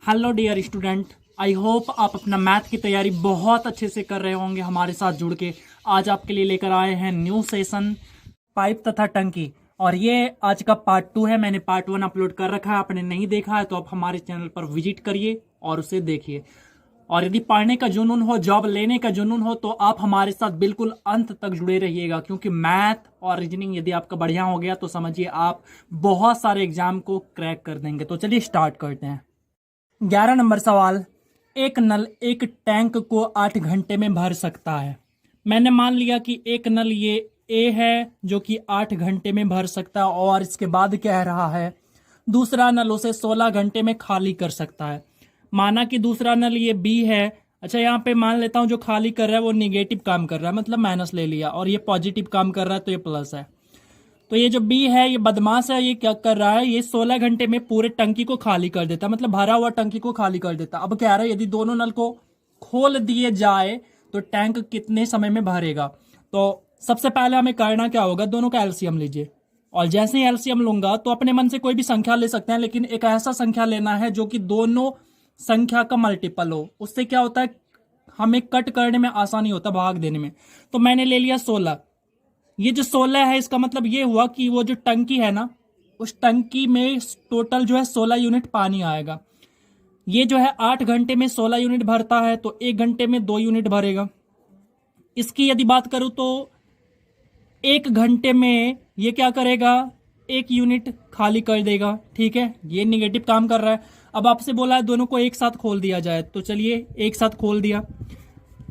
Hello dear student, I hope आप अपना math की तैयारी बहुत अच्छे से कर रहे होंगे हमारे साथ जुड़ के। आज आपके लिए लेकर आए हैं न्यू सेशन पाइप तथा टंकी, और ये आज का पार्ट 2 है। मैंने पार्ट 1 अपलोड कर रखा है, आपने नहीं देखा है तो आप हमारे चैनल पर विजिट करिए और उसे देखिए। और यदि पढ़ने का जुनून हो, जॉब लेने का जुनून हो, तो आप हमारे साथ बिल्कुल अंत तक जुड़े रहिएगा, क्योंकि मैथ और रीजनिंग यदि आपका बढ़िया हो गया तो समझिए आप बहुत सारे एग्जाम को क्रैक कर देंगे। तो चलिए स्टार्ट करते हैं। 11 नंबर सवाल, एक नल एक टैंक को 8 घंटे में भर सकता है। मैंने मान लिया कि एक नल ये ए है जो कि 8 घंटे में भर सकता है, और इसके बाद कह रहा है दूसरा नल उसे 16 घंटे में खाली कर सकता है। माना कि दूसरा नल ये बी है। अच्छा, यहाँ पे मान लेता हूँ जो खाली कर रहा है वो निगेटिव काम कर रहा है, मतलब माइनस ले लिया, और ये पॉजिटिव काम कर रहा है तो ये प्लस है। तो ये जो बी है ये बदमाश है, ये क्या कर रहा है, ये 16 घंटे में पूरे टंकी को खाली कर देता, मतलब भरा हुआ टंकी को खाली कर देता। अब कह रहा है यदि दोनों नल को खोल दिए जाए तो टैंक कितने समय में भरेगा। तो सबसे पहले हमें करना क्या होगा, दोनों का एलसीएम लीजिए, और जैसे ही एलसीएम लूंगा तो अपने मन से कोई भी संख्या ले सकते हैं, लेकिन एक ऐसा संख्या लेना है जो कि दोनों संख्या का मल्टीपल हो। उससे क्या होता है, हमें कट करने में आसानी होता है, भाग देने में। तो मैंने ले लिया 16। ये जो 16 है इसका मतलब ये हुआ कि वो जो टंकी है ना, उस टंकी में टोटल जो है 16 यूनिट पानी आएगा। ये जो है 8 घंटे में 16 यूनिट भरता है, तो 1 घंटे में 2 यूनिट भरेगा। इसकी यदि बात करूं तो 1 घंटे में ये क्या करेगा, 1 यूनिट खाली कर देगा। ठीक है, ये निगेटिव काम कर रहा है। अब आपसे बोला है दोनों को एक साथ खोल दिया जाए, तो चलिए एक साथ खोल दिया।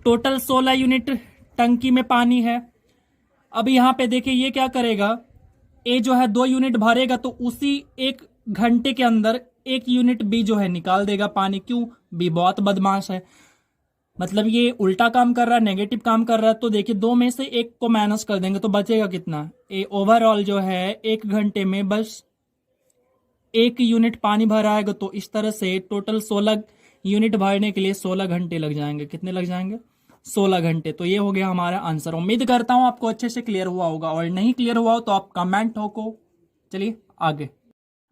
टोटल 16 यूनिट टंकी में पानी है। अब यहाँ पे देखिए ये क्या करेगा, ए जो है 2 यूनिट भरेगा, तो उसी 1 घंटे के अंदर 1 यूनिट बी जो है निकाल देगा पानी। क्यों, बी बहुत बदमाश है, मतलब ये उल्टा काम कर रहा है, नेगेटिव काम कर रहा है। तो देखिए 2 में से 1 को माइनस कर देंगे तो बचेगा कितना, ए ओवरऑल जो है 1 घंटे में बस 1 यूनिट पानी भरा आएगा। तो इस तरह से टोटल 16 यूनिट भरने के लिए 16 घंटे लग जाएंगे। कितने लग जाएंगे, 16 घंटे। तो ये हो गया हमारा आंसर। उम्मीद करता हूं आपको अच्छे से क्लियर हुआ होगा, और नहीं क्लियर हुआ हो तो आप कमेंट हो को। चलिए आगे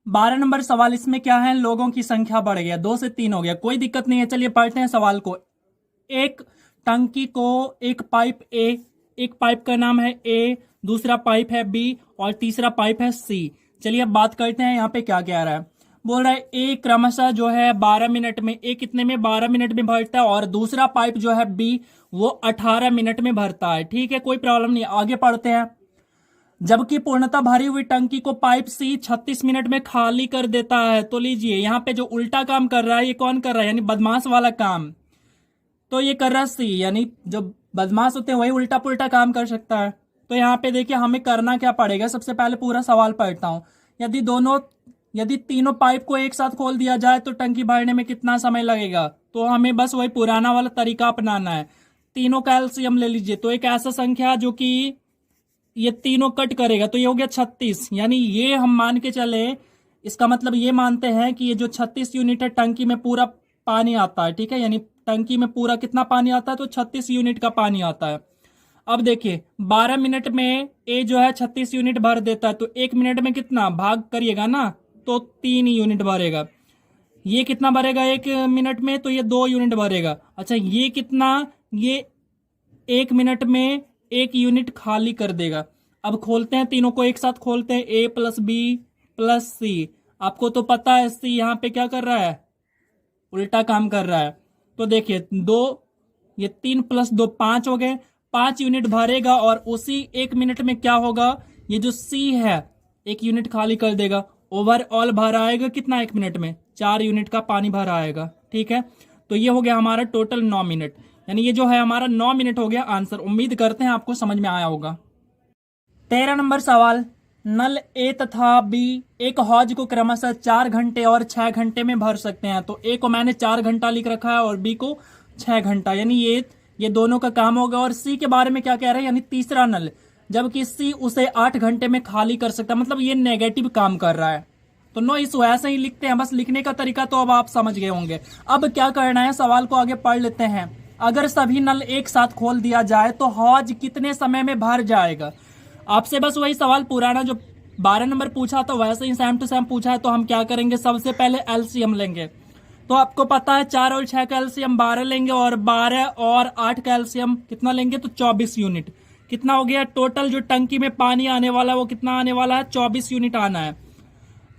12 नंबर सवाल, इसमें क्या है, लोगों की संख्या बढ़ गया, 2 से 3 हो गया, कोई दिक्कत नहीं है। चलिए पढ़ते हैं सवाल को। एक टंकी को एक पाइप ए, एक पाइप का नाम है ए, दूसरा पाइप है बी, और तीसरा पाइप है सी। चलिए अब बात करते हैं यहाँ पे क्या कह रहा है। बोल रहा है ए क्रमशः जो है 12 मिनट में, ए कितने में, 12 मिनट में भरता है, और दूसरा पाइप जो है बी वो 18 मिनट में भरता है। ठीक है, कोई प्रॉब्लम नहीं, आगे पढ़ते हैं। जबकि पूर्णतः भरी हुई टंकी को पाइप सी 36 मिनट में खाली कर देता है। तो लीजिए यहाँ पे जो उल्टा काम कर रहा है ये कौन कर रहा है, यानी बदमाश वाला काम तो ये कर रहा है सी, यानी जो बदमाश होते हैं वही उल्टा पुल्टा काम कर सकता है। तो यहाँ पे देखिए हमें करना क्या पड़ेगा, सबसे पहले पूरा सवाल पढ़ता हूँ। यदि तीनों पाइप को एक साथ खोल दिया जाए तो टंकी भरने में कितना समय लगेगा, तो हमें बस वही पुराना वाला तरीका अपनाना है। तीनों का एलसीएम ले लीजिए, तो एक ऐसा संख्या जो कि ये तीनों कट करेगा, तो ये हो गया 36। यानी ये हम मान के चले, इसका मतलब ये मानते हैं कि ये जो 36 यूनिट है टंकी में पूरा पानी आता है। ठीक है, यानी टंकी में पूरा कितना पानी आता है, तो 36 यूनिट का पानी आता है। अब देखिए 12 मिनट में ए जो है 36 यूनिट भर देता है, तो 1 मिनट में कितना भाग करिएगा ना, तो 3 यूनिट भरेगा। ये कितना भरेगा 1 मिनट में, तो ये 2 यूनिट भरेगा। अच्छा ये कितना, ये 1 मिनट में 1 यूनिट खाली कर देगा। अब खोलते हैं, तीनों को एक साथ खोलते हैं, ए प्लस बी प्लस सी। आपको तो पता है सी यहाँ पे क्या कर रहा है, उल्टा काम कर रहा है। तो देखिए 2, ये 3 प्लस 2 5 हो गए, 5 यूनिट भरेगा, और उसी 1 मिनट में क्या होगा, ये जो सी है 1 यूनिट खाली कर देगा। ओवरऑल भर आएगा कितना, 1 मिनट में 4 यूनिट का पानी भर आएगा। ठीक है, तो ये हो गया हमारा टोटल 9 मिनट, यानी ये जो है हमारा 9 मिनट हो गया आंसर। उम्मीद करते हैं आपको समझ में आया होगा। 13 नंबर सवाल, नल ए तथा बी एक हौज को क्रमशः 4 घंटे और 6 घंटे में भर सकते हैं। तो ए को मैंने 4 घंटा लिख रखा है और बी को 6 घंटा, यानी ये दोनों का काम होगा। और सी के बारे में क्या कह रहे हैं, यानी तीसरा नल, जबकि सी उसे 8 घंटे में खाली कर सकता है, मतलब ये नेगेटिव काम कर रहा है। तो नो इशू, ऐसे ही लिखते हैं, बस लिखने का तरीका तो अब आप समझ गए होंगे। अब क्या करना है, सवाल को आगे पढ़ लेते हैं। अगर सभी नल एक साथ खोल दिया जाए तो हौज कितने समय में भर जाएगा। आपसे बस वही सवाल पुराना जो 12 नंबर पूछा था वैसे ही सेम टू सेम पूछा है। तो हम क्या करेंगे, सबसे पहले एलसीएम लेंगे। तो आपको पता है 4 और 6 कैल्शियम 12 लेंगे और 12 और 8 कैल्शियम कितना लेंगे तो 24 यूनिट। कितना हो गया टोटल जो टंकी में पानी आने वाला है वो कितना आने वाला है 24 यूनिट आना है।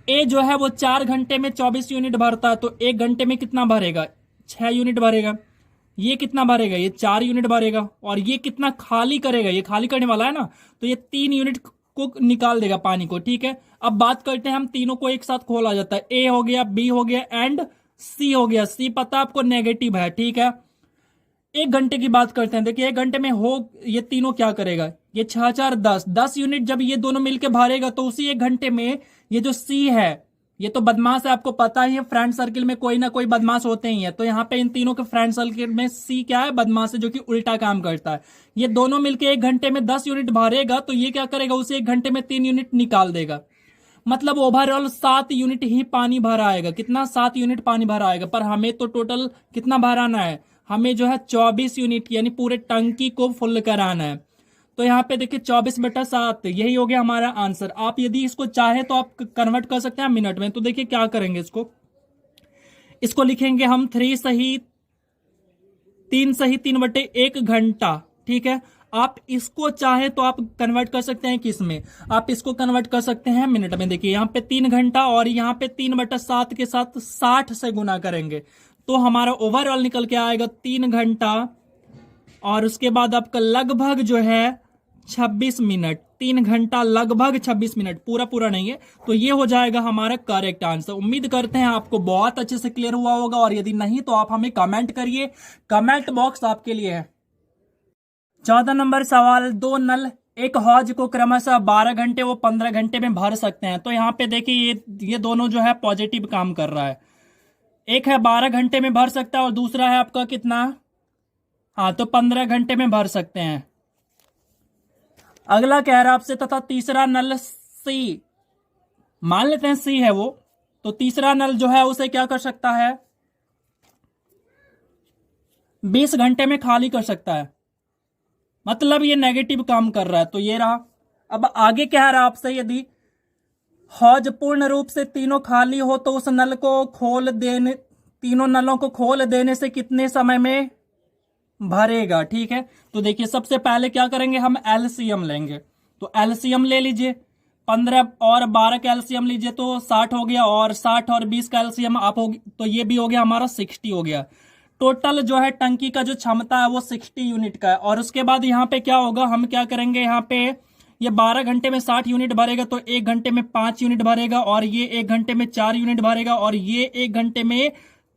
ए जो है वो 4 घंटे में 24 यूनिट भरता है, तो 1 घंटे में कितना भरेगा 6 यूनिट भरेगा। ये कितना भरेगा ये 4 यूनिट भरेगा। और ये कितना खाली करेगा, ये खाली करने वाला है ना, तो ये 3 यूनिट को निकाल देगा पानी को। ठीक है, अब बात करते हैं हम तीनों को एक साथ खोला जाता है। ए हो गया, बी हो गया एंड सी हो गया। सी पता आपको नेगेटिव है। ठीक है, 1 घंटे की बात करते हैं। देखिए 1 घंटे में हो ये तीनों क्या करेगा, ये 6 4 10 यूनिट जब ये दोनों मिलके भरेगा तो उसी 1 घंटे में ये जो सी है ये तो बदमाश है, आपको पता ही है फ्रेंड सर्किल में कोई ना कोई बदमाश होते ही है। तो यहाँ पे इन तीनों के फ्रेंड सर्किल में सी क्या है बदमाश है, जो कि उल्टा काम करता है। ये दोनों मिलके 1 घंटे में 10 यूनिट भरेगा तो ये क्या करेगा उसे 1 घंटे में 3 यूनिट निकाल देगा। मतलब ओवरऑल 7 यूनिट ही पानी भरा आएगा। कितना 7 यूनिट पानी भरा आएगा। पर हमें तो टोटल कितना भराना है, हमें जो है 24 यूनिट यानी पूरे टंकी को फुल कराना है। तो यहाँ पे देखिए 24/7 यही हो गया हमारा आंसर। आप यदि इसको चाहे तो आप कन्वर्ट कर सकते हैं मिनट में। तो देखिए क्या करेंगे, इसको लिखेंगे हम 3 सही 3/1 घंटा। ठीक है, आप इसको चाहे तो आप कन्वर्ट कर सकते हैं किस में, आप इसको कन्वर्ट कर सकते हैं मिनट में। देखिए यहाँ पे 3 घंटा और यहाँ पे 3/7 के साथ 60 से गुना करेंगे तो हमारा ओवरऑल निकल के आएगा 3 घंटा और उसके बाद आपका लगभग जो है 26 मिनट। 3 घंटा लगभग 26 मिनट, पूरा पूरा नहीं है। तो ये हो जाएगा हमारा करेक्ट आंसर। उम्मीद करते हैं आपको बहुत अच्छे से क्लियर हुआ होगा और यदि नहीं तो आप हमें कमेंट करिए, कमेंट बॉक्स आपके लिए है। 14 नंबर सवाल, 2 नल एक हौज को क्रमशः 12 घंटे व 15 घंटे में भर सकते हैं। तो यहाँ पे देखिए ये दोनों जो है पॉजिटिव काम कर रहा है। एक है 12 घंटे में भर सकता है और दूसरा है आपका कितना, हाँ तो 15 घंटे में भर सकते हैं। अगला कह रहा आपसे तथा तीसरा नल सी, मान लेते हैं सी है वो, तो तीसरा नल जो है उसे क्या कर सकता है 20 घंटे में खाली कर सकता है। मतलब ये नेगेटिव काम कर रहा है। तो ये रहा। अब आगे कह रहा आपसे यदि हौज पूर्ण रूप से तीनों खाली हो तो उस नल को खोल देने, तीनों नलों को खोल देने से कितने समय में भरेगा। ठीक है, तो देखिए सबसे पहले क्या करेंगे हम एलसीएम लेंगे। तो एलसीएम ले लीजिए, 15 और 12 का एलसीएम लीजिए तो 60 हो गया और 60 और 20 का एलसीएम आप होगी तो ये भी हो गया हमारा 60 हो गया। टोटल जो है टंकी का जो क्षमता है वो 60 यूनिट का है। और उसके बाद यहाँ पे क्या होगा, हम क्या करेंगे, यहाँ पे ये 12 घंटे में 60 यूनिट भरेगा तो 1 घंटे में 5 यूनिट भरेगा और ये 1 घंटे में 4 यूनिट भरेगा और ये 1 घंटे में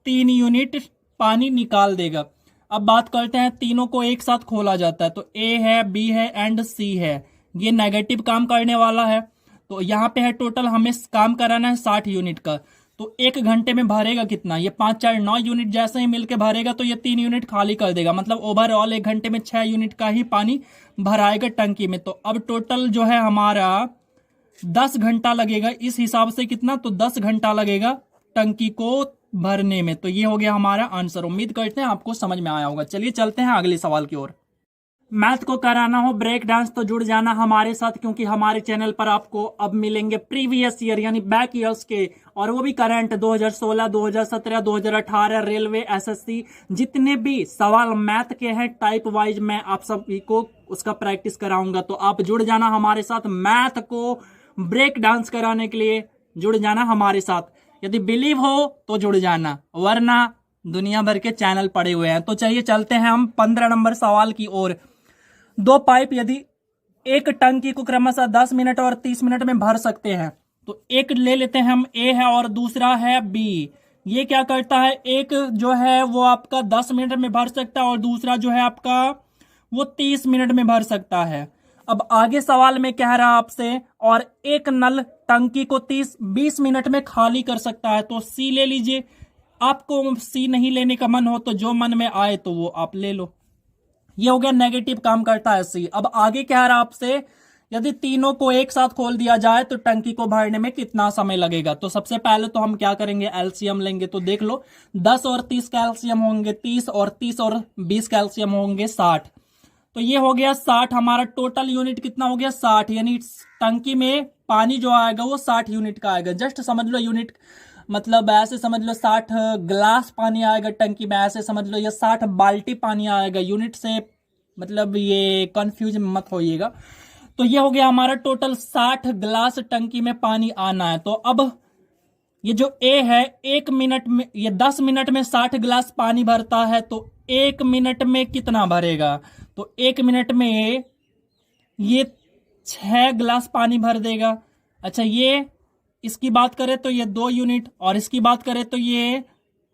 3 यूनिट पानी निकाल देगा। अब बात करते हैं, तीनों को एक साथ खोला जाता है तो ए है, बी है एंड सी है। ये नेगेटिव काम करने वाला है। तो यहाँ पे है टोटल हमें काम कराना है 60 यूनिट का। तो 1 घंटे में भरेगा कितना, ये 5 4 9 यूनिट जैसे ही मिलके भरेगा तो ये 3 यूनिट खाली कर देगा। मतलब ओवरऑल 1 घंटे में 6 यूनिट का ही पानी भराएगा टंकी में। तो अब टोटल जो है हमारा 10 घंटा लगेगा। इस हिसाब से कितना, तो 10 घंटा लगेगा टंकी को भरने में। तो ये हो गया हमारा आंसर। उम्मीद करते हैं आपको समझ में आया होगा। चलिए चलते हैं अगले सवाल की ओर। मैथ को कराना हो ब्रेक डांस तो जुड़ जाना हमारे साथ, क्योंकि हमारे चैनल पर आपको अब मिलेंगे प्रीवियस ईयर यानी बैक ईयर्स के, और वो भी करंट 2016, 2017, 2018 रेलवे, एसएससी जितने भी सवाल मैथ के हैं टाइप वाइज मैं आप सभी को उसका प्रैक्टिस कराऊंगा। तो आप जुड़ जाना हमारे साथ, मैथ को ब्रेक डांस कराने के लिए जुड़ जाना हमारे साथ। यदि बिलीव हो तो जुड़ जाना, वरना दुनिया भर के चैनल पड़े हुए हैं। तो चलिए चलते हैं हम 15 नंबर सवाल की ओर। 2 पाइप यदि एक टंकी को क्रमशः 10 मिनट और 30 मिनट में भर सकते हैं, तो एक ले लेते हैं हम, ए है और दूसरा है बी। ये क्या करता है, एक जो है वो आपका 10 मिनट में भर सकता है और दूसरा जो है आपका वो 30 मिनट में भर सकता है। अब आगे सवाल में कह रहा आपसे, और एक नल टंकी को 20 मिनट में खाली कर सकता है। तो सी ले लीजिए। आपको सी नहीं लेने का मन हो तो जो मन में आए तो वो आप ले लो। ये हो गया नेगेटिव काम करता है सी। अब आगे कह रहा आपसे, यदि तीनों को एक साथ खोल दिया जाए तो टंकी को भरने में कितना समय लगेगा। तो सबसे पहले तो हम क्या करेंगे, एलसीएम लेंगे। तो देख लो 10 और 30 कैल्शियम होंगे 30 और 30 और 20 कैल्शियम होंगे 60। तो ये हो गया 60। हमारा टोटल यूनिट कितना हो गया 60, यानी टंकी में पानी जो आएगा वो 60 यूनिट का आएगा। जस्ट समझ लो यूनिट मतलब ऐसे समझ लो 60 गिलास पानी आएगा टंकी में, ऐसे समझ लो, या 60 बाल्टी पानी आएगा। यूनिट से मतलब ये कंफ्यूज मत होइएगा। तो ये हो गया हमारा टोटल 60 गिलास टंकी में पानी आना है। तो अब ये जो ए है, 1 मिनट में, ये 10 मिनट में 60 गिलास पानी भरता है, तो 1 मिनट में कितना भरेगा? तो 1 मिनट में ये 6 गिलास पानी भर देगा। अच्छा, ये इसकी बात करें तो ये 2 यूनिट, और इसकी बात करें तो ये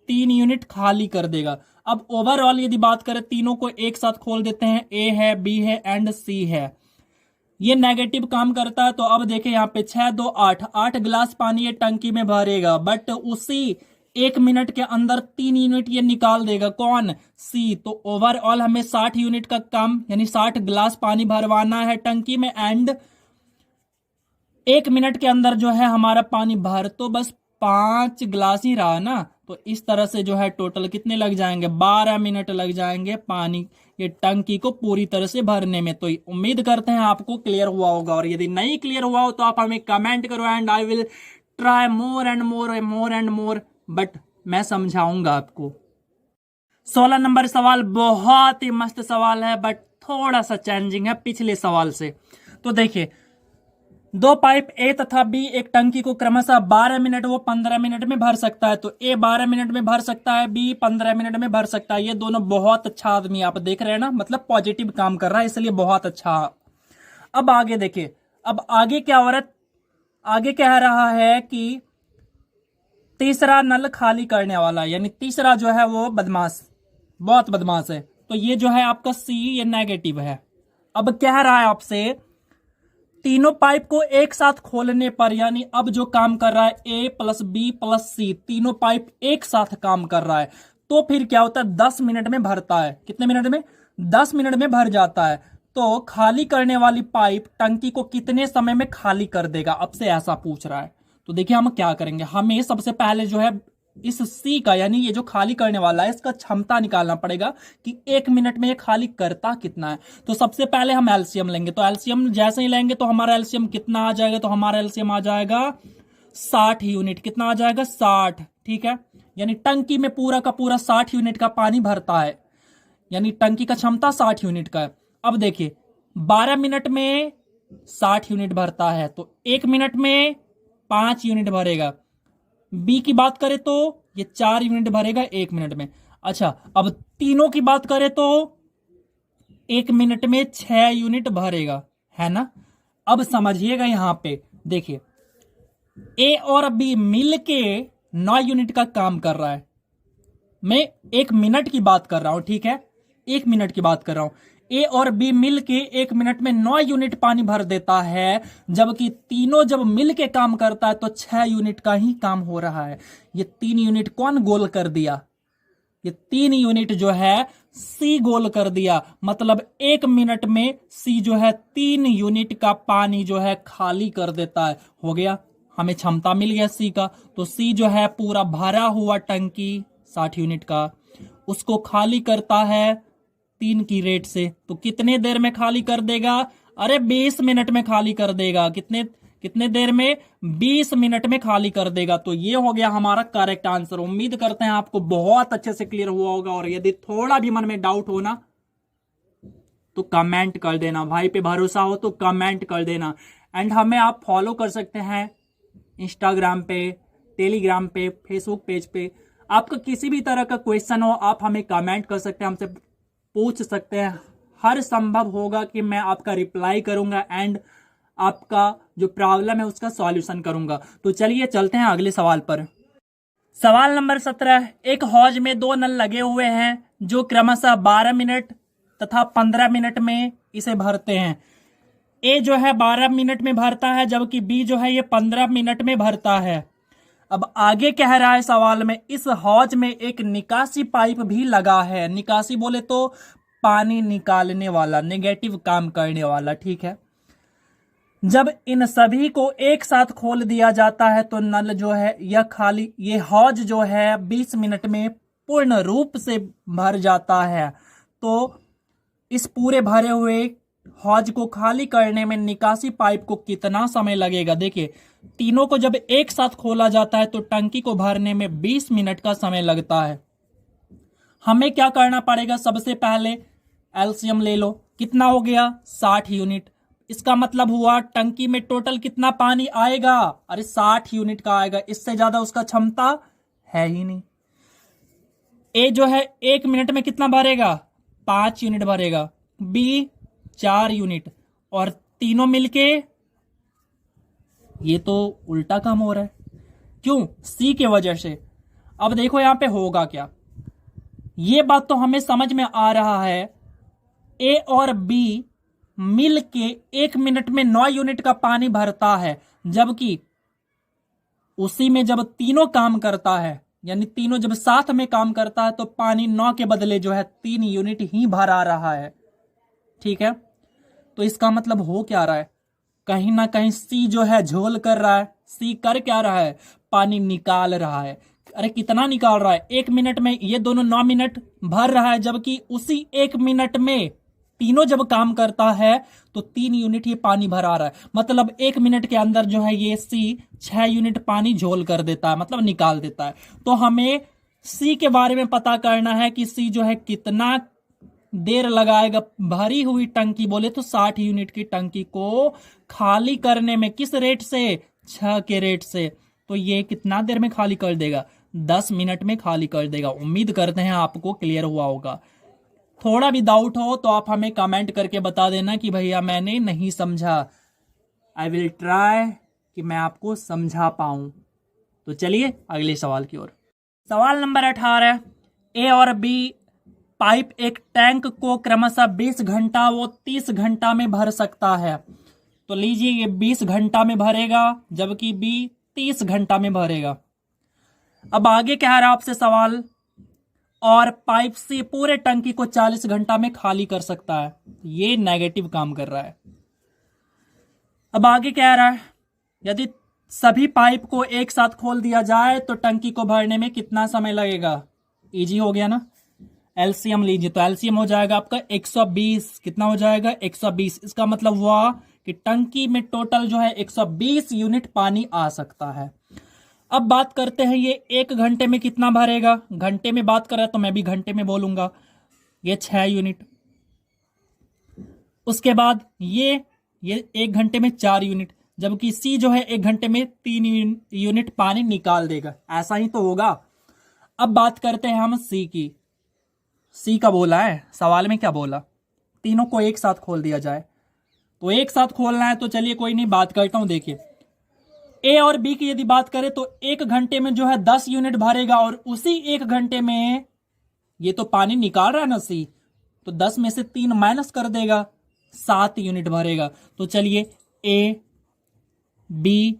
3 यूनिट खाली कर देगा। अब ओवरऑल यदि बात करें, तीनों को एक साथ खोल देते हैं, ए है, बी है एंड सी है। ये नेगेटिव काम करता है। तो अब देखें यहाँ पे 6 2 8, 8 गिलास पानी ये टंकी में भरेगा, बट उसी 1 मिनट के अंदर 3 यूनिट ये निकाल देगा। कौन? सी। तो ओवरऑल हमें 60 यूनिट का काम, यानी 60 गिलास पानी भरवाना है टंकी में, एंड 1 मिनट के अंदर जो है हमारा पानी भर तो बस 5 गिलास ही रहा ना। तो इस तरह से जो है टोटल कितने लग जाएंगे? 12 मिनट लग जाएंगे पानी ये टंकी को पूरी तरह से भरने में। तो उम्मीद करते हैं आपको क्लियर हुआ होगा, और यदि नहीं क्लियर हुआ हो तो आप हमें कमेंट करो, and I will try more and more more and more, but मैं समझाऊंगा आपको। 16 नंबर सवाल बहुत ही मस्त सवाल है, बट थोड़ा सा चेंजिंग है पिछले सवाल से। तो देखिए, 2 पाइप ए तथा बी एक टंकी को क्रमशः 12 मिनट व 15 मिनट में भर सकता है। तो ए 12 मिनट में भर सकता है, बी 15 मिनट में भर सकता है। ये दोनों बहुत अच्छा आदमी, आप देख रहे हैं ना, मतलब पॉजिटिव काम कर रहा है, इसलिए बहुत अच्छा। अब आगे देखिए, अब आगे क्या हो रहा है? आगे कह रहा है कि तीसरा नल खाली करने वाला, यानी तीसरा जो है वो बदमाश, बहुत बदमाश है। तो ये जो है आपका सी, ये नेगेटिव है। अब कह रहा है आपसे, तीनों पाइप को एक साथ खोलने पर, यानी अब जो काम कर रहा है ए प्लस बी प्लस सी, तीनों पाइप एक साथ काम कर रहा है, तो फिर क्या होता है? 10 मिनट में भरता है। कितने मिनट में? 10 मिनट में भर जाता है। तो खाली करने वाली पाइप टंकी को कितने समय में खाली कर देगा? अब से ऐसा पूछ रहा है। तो देखिए हम क्या करेंगे, हमें सबसे पहले जो है इस सी का, यानी ये जो खाली करने वाला है, इसका क्षमता निकालना पड़ेगा कि 1 मिनट में ये खाली करता कितना है। तो सबसे पहले हम एलसीएम लेंगे। तो एलसीएम जैसे ही लेंगे तो हमारा एलसीएम कितना आ जाएगा? तो हमारा एलसीएम आ जाएगा 60 यूनिट। कितना आ जाएगा? 60। ठीक है, यानी टंकी में पूरा का पूरा 60 यूनिट का पानी भरता है, यानी टंकी का क्षमता 60 यूनिट का है। अब देखिए, 12 मिनट में 60 यूनिट भरता है, तो 1 मिनट में 5 यूनिट भरेगा। बी की बात करें तो ये 4 यूनिट भरेगा 1 मिनट में। अच्छा, अब तीनों की बात करें तो 1 मिनट में 6 यूनिट भरेगा, है ना। अब समझिएगा, यहां पे देखिए, ए और बी मिलके 9 यूनिट का काम कर रहा है। मैं 1 मिनट की बात कर रहा हूं, ठीक है, 1 मिनट की बात कर रहा हूं। ए और बी मिलके 1 मिनट में 9 यूनिट पानी भर देता है, जबकि तीनों जब मिलके काम करता है तो 6 यूनिट का ही काम हो रहा है। ये 3 यूनिट कौन गोल कर दिया? ये 3 यूनिट जो है सी गोल कर दिया। मतलब 1 मिनट में सी जो है 3 यूनिट का पानी जो है खाली कर देता है। हो गया, हमें क्षमता मिल गया सी का। तो सी जो है पूरा भरा हुआ टंकी 60 यूनिट का, उसको खाली करता है 3 की रेट से। तो कितने देर में खाली कर देगा? अरे 20 मिनट में खाली कर देगा। कितने देर में? 20 मिनट में खाली कर देगा। तो ये हो गया हमारा करेक्ट आंसर। उम्मीद करते हैं आपको बहुत अच्छे से क्लियर हुआ होगा, और यदि थोड़ा भी मन में डाउट हो ना तो कमेंट कर देना। भाई पे भरोसा हो तो कमेंट कर देना। एंड हमें आप फॉलो कर सकते हैं इंस्टाग्राम पे, टेलीग्राम पे, फेसबुक पेज पे। आपका किसी भी तरह का क्वेश्चन हो आप हमें कमेंट कर सकते हैं, हमसे पूछ सकते हैं। हर संभव होगा कि मैं आपका रिप्लाई करूंगा एंड आपका जो प्रॉब्लम है उसका सॉल्यूशन करूंगा। तो चलिए चलते हैं अगले सवाल पर। सवाल नंबर 17। एक हौज में 2 नल लगे हुए हैं जो क्रमशः 12 मिनट तथा 15 मिनट में इसे भरते हैं। ए जो है 12 मिनट में भरता है, जबकि बी जो है ये 15 मिनट में भरता है। अब आगे कह रहा है सवाल में, इस हौज में एक निकासी पाइप भी लगा है। निकासी बोले तो पानी निकालने वाला, नेगेटिव काम करने वाला, ठीक है। जब इन सभी को एक साथ खोल दिया जाता है तो नल जो है यह खाली, ये हौज जो है 20 मिनट में पूर्ण रूप से भर जाता है। तो इस पूरे भरे हुए हौज को खाली करने में निकासी पाइप को कितना समय लगेगा। देखिए, तीनों को जब एक साथ खोला जाता है तो टंकी को भरने में 20 मिनट का समय लगता है। हमें क्या करना पड़ेगा, सबसे पहले एलसीएम ले लो, कितना हो गया 60 यूनिट। इसका मतलब हुआ टंकी में टोटल कितना पानी आएगा, अरे 60 यूनिट का आएगा, इससे ज्यादा उसका क्षमता है ही नहीं। ए जो है 1 मिनट में कितना भरेगा, 5 यूनिट भरेगा, बी 4 यूनिट, और तीनों मिलके ये तो उल्टा काम हो रहा है। क्यों, सी की वजह से। अब देखो यहां पे होगा क्या, ये बात तो हमें समझ में आ रहा है। ए और बी मिल के 1 मिनट में 9 यूनिट का पानी भरता है, जबकि उसी में जब तीनों काम करता है, यानी तीनों जब साथ में काम करता है तो पानी 9 के बदले जो है 3 यूनिट ही भरा रहा है। ठीक है, तो इसका मतलब हो क्या रहा है, कहीं ना कहीं सी जो है झोल कर रहा है। सी कर क्या रहा है, पानी निकाल रहा है। अरे कितना निकाल रहा है, 1 मिनट में ये दोनों 9 मिनट भर रहा है, जबकि उसी 1 मिनट में तीनों जब काम करता है तो 3 यूनिट ये पानी भरा रहा है। मतलब 1 मिनट के अंदर जो है ये सी 6 यूनिट पानी झोल कर देता है, मतलब निकाल देता है। तो हमें सी के बारे में पता करना है कि सी जो है कितना देर लगाएगा भरी हुई टंकी, बोले तो 60 यूनिट की टंकी को खाली करने में, किस रेट से, 6 के रेट से। तो ये कितना देर में खाली कर देगा, 10 मिनट में खाली कर देगा। उम्मीद करते हैं आपको क्लियर हुआ होगा। थोड़ा भी डाउट हो तो आप हमें कमेंट करके बता देना कि भैया मैंने नहीं समझा। आई विल ट्राई कि मैं आपको समझा पाऊं। तो चलिए अगले सवाल की ओर। सवाल नंबर 18, ए और बी पाइप एक टैंक को क्रमशः 20 घंटा व 30 घंटा में भर सकता है। तो लीजिए ये 20 घंटा में भरेगा, जबकि बी 30 घंटा में भरेगा। अब आगे कह रहा है आपसे सवाल, और पाइप से पूरे टंकी को 40 घंटा में खाली कर सकता है। ये नेगेटिव काम कर रहा है। अब आगे कह रहा है, यदि सभी पाइप को एक साथ खोल दिया जाए तो टंकी को भरने में कितना समय लगेगा। इजी हो गया ना। एलसीएम लीजिए, तो एलसीएम हो जाएगा आपका 120। कितना हो जाएगा, 120। इसका मतलब हुआ कि टंकी में टोटल जो है 120 यूनिट पानी आ सकता है। अब बात करते हैं ये 1 घंटे में कितना भरेगा। घंटे में बात कर रहा है तो मैं भी घंटे में बोलूंगा, ये 6 यूनिट। उसके बाद ये 1 घंटे में 4 यूनिट, जबकि सी जो है 1 घंटे में 3 यूनिट पानी निकाल देगा। ऐसा ही तो होगा। अब बात करते हैं हम सी की। सी का बोला है सवाल में, क्या बोला, तीनों को एक साथ खोल दिया जाए। तो एक साथ खोलना है तो चलिए कोई नहीं, बात करता हूं। देखिए ए और बी की यदि बात करें तो 1 घंटे में जो है 10 यूनिट भरेगा, और उसी 1 घंटे में ये तो पानी निकाल रहा है ना सी, तो 10 में से 3 माइनस कर देगा, 7 यूनिट भरेगा। तो चलिए ए बी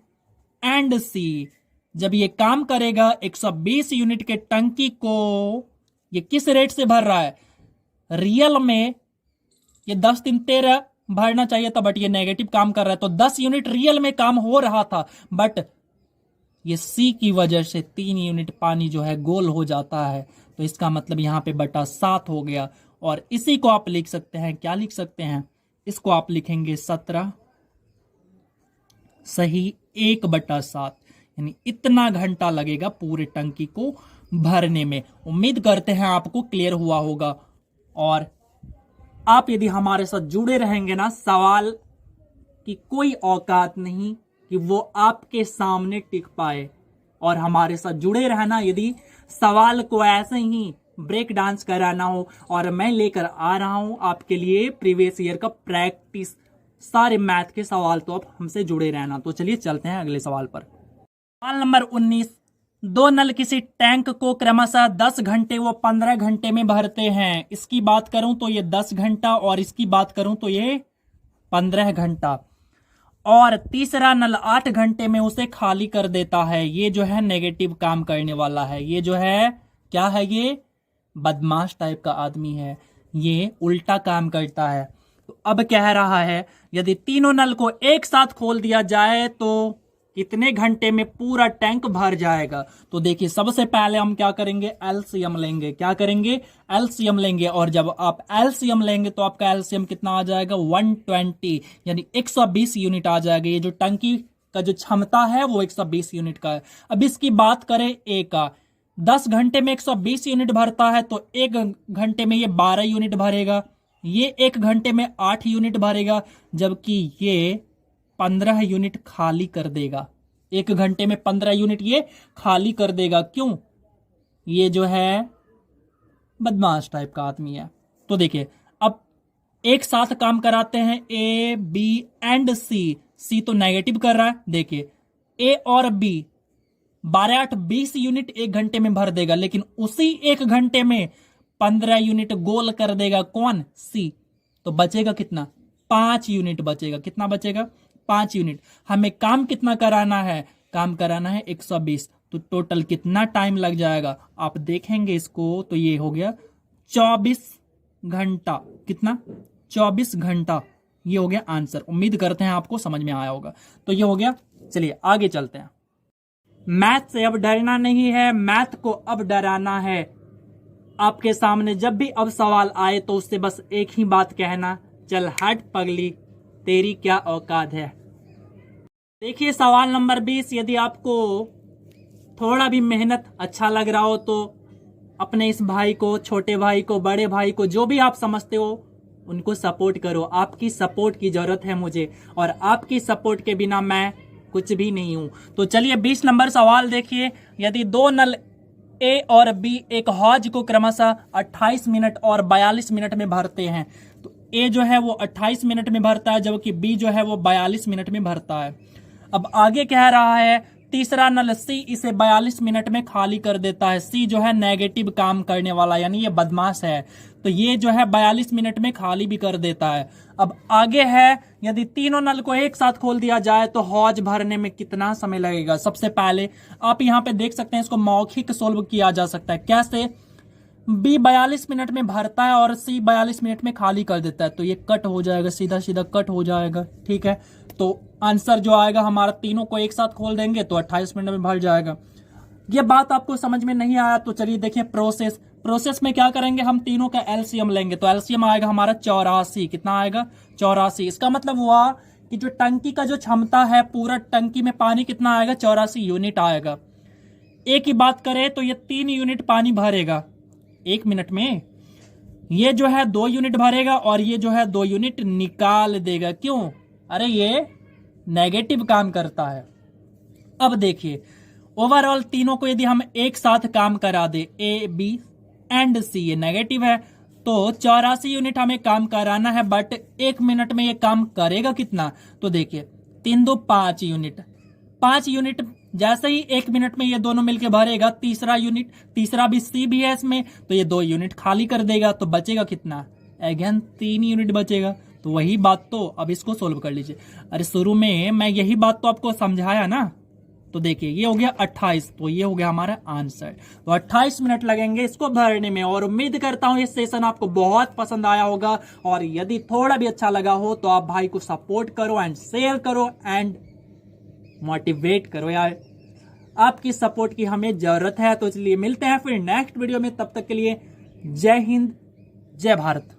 एंड सी जब ये काम करेगा 120 यूनिट के टंकी को ये किस रेट से भर रहा है। रियल में ये 10 3 13 भरना चाहिए था, बट ये नेगेटिव काम कर रहा है। तो 10 यूनिट रियल में काम हो रहा था, बट ये सी की वजह से 3 यूनिट पानी जो है गोल हो जाता है। तो इसका मतलब यहां पे बटा 7 हो गया। और इसी को आप लिख सकते हैं, क्या लिख सकते हैं, इसको आप लिखेंगे 17 सही 1/7, यानी इतना घंटा लगेगा पूरे टंकी को भरने में। उम्मीद करते हैं आपको क्लियर हुआ होगा। और आप यदि हमारे साथ जुड़े रहेंगे ना, सवाल की कोई औकात नहीं कि वो आपके सामने टिक पाए। और हमारे साथ जुड़े रहना, यदि सवाल को ऐसे ही ब्रेक डांस कराना हो, और मैं लेकर आ रहा हूं आपके लिए प्रीवियस ईयर का प्रैक्टिस, सारे मैथ के सवाल, तो आप हमसे जुड़े रहना। तो चलिए चलते हैं अगले सवाल पर। सवाल नंबर 19, 2 नल किसी टैंक को क्रमशः 10 घंटे व 15 घंटे में भरते हैं। इसकी बात करूं तो ये 10 घंटा, और इसकी बात करूं तो ये 15 घंटा। और तीसरा नल 8 घंटे में उसे खाली कर देता है। ये जो है नेगेटिव काम करने वाला है। ये जो है क्या है, ये बदमाश टाइप का आदमी है, ये उल्टा काम करता है। तो अब कह रहा है यदि तीनों नल को एक साथ खोल दिया जाए तो कितने घंटे में पूरा टैंक भर जाएगा। तो देखिए सबसे पहले हम क्या करेंगे, एलसीएम लेंगे। क्या करेंगे, एलसीएम लेंगे। और जब आप एलसीएम लेंगे तो आपका एलसीएम कितना आ जाएगा, 120 यानी 120 यूनिट आ जाएगा। ये जो टंकी का जो क्षमता है वो 120 यूनिट का है। अब इसकी बात करें ए का, 10 घंटे में 120 यूनिट भरता है तो 1 घंटे में ये 12 यूनिट भरेगा, ये 1 घंटे में 8 यूनिट भरेगा, जबकि ये 15 यूनिट खाली कर देगा। 1 घंटे में 15 यूनिट ये खाली कर देगा। क्यों, ये जो है बदमाश टाइप का आदमी है। तो देखिए अब एक साथ काम कराते हैं, ए बी एंड सी। सी तो नेगेटिव कर रहा है, देखिए ए और बी 12 8 20 यूनिट 1 घंटे में भर देगा, लेकिन उसी 1 घंटे में 15 यूनिट गोल कर देगा। कौन, सी। तो बचेगा कितना, 5 यूनिट बचेगा। कितना बचेगा, 5 यूनिट। हमें काम कितना कराना है, काम कराना है 120। तो टोटल कितना टाइम लग जाएगा, आप देखेंगे इसको तो ये हो गया 24 घंटा। कितना, 24 घंटा। ये हो गया आंसर। उम्मीद करते हैं आपको समझ में आया होगा। तो ये हो गया। चलिए आगे चलते हैं। मैथ से अब डरना नहीं है, मैथ को अब डराना है। आपके सामने जब भी अब सवाल आए तो उससे बस एक ही बात कहना, चल हट पगली, तेरी क्या औकात है। देखिए सवाल नंबर 20, यदि आपको थोड़ा भी मेहनत अच्छा लग रहा हो तो अपने इस भाई को, छोटे भाई को, बड़े भाई को, जो भी आप समझते हो उनको सपोर्ट करो। आपकी सपोर्ट की जरूरत है मुझे, और आपकी सपोर्ट के बिना मैं कुछ भी नहीं हूं। तो चलिए 20 नंबर सवाल देखिए। यदि 2 नल ए और बी एक हौज को क्रमशः 28 मिनट और 42 मिनट में भरते हैं, तो ए जो है वो 28 मिनट में भरता है, जबकि बी जो है वो 42 मिनट में भरता है। अब आगे कह रहा है तीसरा नल सी इसे 42 मिनट में खाली कर देता है। सी जो है नेगेटिव काम करने वाला, यानी ये बदमाश है, तो ये जो है 42 मिनट में खाली भी कर देता है। अब आगे है, यदि तीनों नल को एक साथ खोल दिया जाए तो हौज भरने में कितना समय लगेगा। सबसे पहले आप यहाँ पे देख सकते हैं, इसको मौखिक सोल्व किया जा सकता है। कैसे, बी 42 मिनट में भरता है और सी 42 मिनट में खाली कर देता है, तो ये कट हो जाएगा, सीधा सीधा कट हो जाएगा। ठीक है, तो आंसर जो आएगा हमारा, तीनों को एक साथ खोल देंगे तो 28 मिनट में भर जाएगा। ये बात आपको समझ में नहीं आया तो चलिए देखिए प्रोसेस में क्या करेंगे, हम तीनों का एलसीएम लेंगे। तो एलसीएम आएगा हमारा 84। कितना आएगा, 84। इसका मतलब हुआ कि जो टंकी का जो क्षमता है, पूरा टंकी में पानी कितना आएगा, 84 यूनिट आएगा। एक ही बात करें तो ये 3 यूनिट पानी भरेगा 1 मिनट में। ये जो है 2 यूनिट भरेगा और ये जो है 2 यूनिट निकाल देगा। क्यों, अरे ये नेगेटिव काम करता है। अब देखिए ओवरऑल तीनों को यदि हम एक साथ काम करा दे, ए बी एंड सी, ये नेगेटिव है, तो 84 यूनिट हमें काम कराना है, बट 1 मिनट में ये काम करेगा कितना। तो देखिए 3 2 5 यूनिट, 5 यूनिट जैसे ही 1 मिनट में ये दोनों मिलके भरेगा, तीसरा यूनिट, तीसरा भी सी भी है इसमें, तो ये 2 यूनिट खाली कर देगा। तो बचेगा कितना, अगेन 3 यूनिट बचेगा। तो वही बात, तो अब इसको सोल्व कर लीजिए। अरे शुरू में मैं यही बात तो आपको समझाया ना। तो देखिए ये हो गया 28, तो ये हो गया हमारा आंसर। तो 28 मिनट लगेंगे इसको भरने में। और उम्मीद करता हूं ये सेशन आपको बहुत पसंद आया होगा, और यदि थोड़ा भी अच्छा लगा हो तो आप भाई को सपोर्ट करो एंड शेयर करो एंड मोटिवेट करो यार। आपकी सपोर्ट की हमें जरूरत है। तो चलिए मिलते हैं फिर नेक्स्ट वीडियो में, तब तक के लिए जय हिंद, जय भारत।